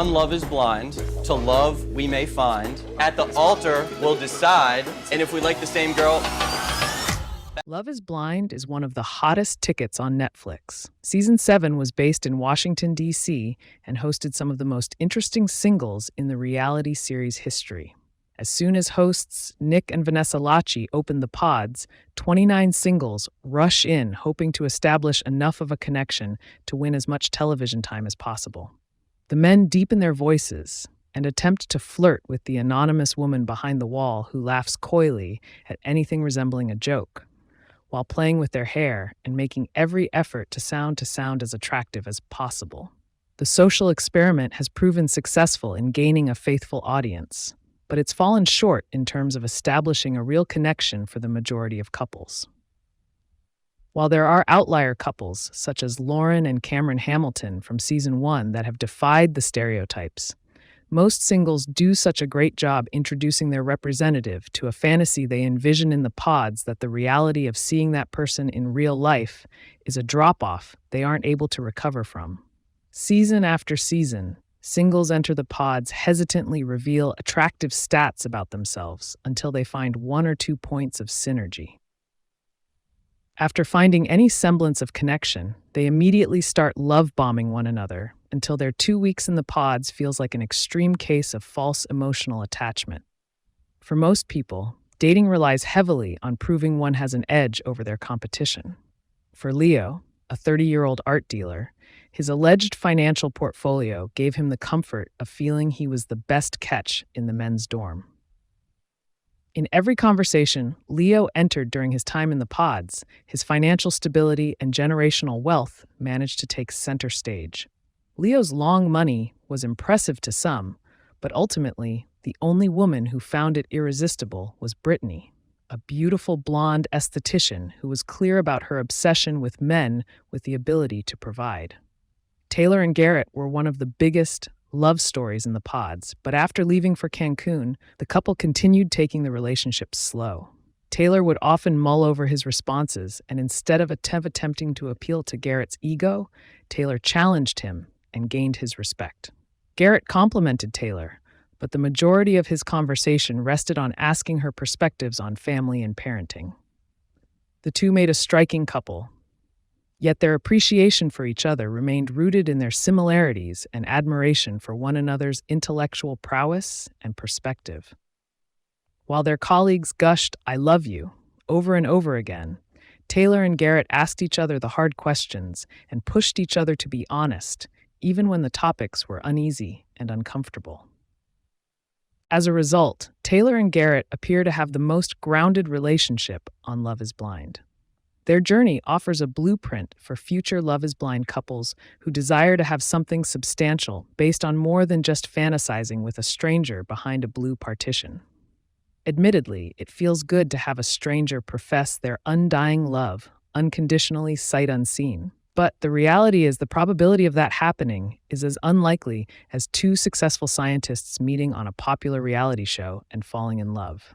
on Love is Blind. To love we may find. At the altar we'll decide. And if we like the same girl... Love is Blind is one of the hottest tickets on Netflix. Season 7 was based in Washington, D.C., and hosted some of the most interesting singles in the reality series history. As soon as hosts Nick and Vanessa Lachey open the pods, 29 singles rush in, hoping to establish enough of a connection to win as much television time as possible. The men deepen their voices and attempt to flirt with the anonymous woman behind the wall who laughs coyly at anything resembling a joke, while playing with their hair and making every effort to sound as attractive as possible. The social experiment has proven successful in gaining a faithful audience, but it's fallen short in terms of establishing a real connection for the majority of couples. While there are outlier couples, such as Lauren and Cameron Hamilton from Season 1 that have defied the stereotypes, most singles do such a great job introducing their representative to a fantasy they envision in the pods that the reality of seeing that person in real life is a drop-off they aren't able to recover from. Season after season, singles enter the pods hesitantly reveal attractive stats about themselves until they find 1 or 2 points of synergy. After finding any semblance of connection, they immediately start love-bombing one another until their 2 weeks in the pods feels like an extreme case of false emotional attachment. For most people, dating relies heavily on proving one has an edge over their competition. For Leo, a 30-year-old art dealer, his alleged financial portfolio gave him the comfort of feeling he was the best catch in the men's dorm. In every conversation Leo entered during his time in the pods, his financial stability and generational wealth managed to take center stage. Leo's long money was impressive to some, but ultimately, the only woman who found it irresistible was Brittany, a beautiful blonde esthetician who was clear about her obsession with men with the ability to provide. Taylor and Garrett were one of the biggest love stories in the pods, but after leaving for Cancun, the couple continued taking the relationship slow. Taylor would often mull over his responses, and instead of attempting to appeal to Garrett's ego, Taylor challenged him and gained his respect. Garrett complimented Taylor, but the majority of his conversation rested on asking her perspectives on family and parenting. The two made a striking couple, yet their appreciation for each other remained rooted in their similarities and admiration for one another's intellectual prowess and perspective. While their colleagues gushed, "I love you," over and over again, Taylor and Garrett asked each other the hard questions and pushed each other to be honest, even when the topics were uneasy and uncomfortable. As a result, Taylor and Garrett appear to have the most grounded relationship on Love is Blind. Their journey offers a blueprint for future Love is Blind couples who desire to have something substantial based on more than just fantasizing with a stranger behind a blue partition. Admittedly, it feels good to have a stranger profess their undying love, unconditionally sight unseen. But the reality is the probability of that happening is as unlikely as two successful scientists meeting on a popular reality show and falling in love.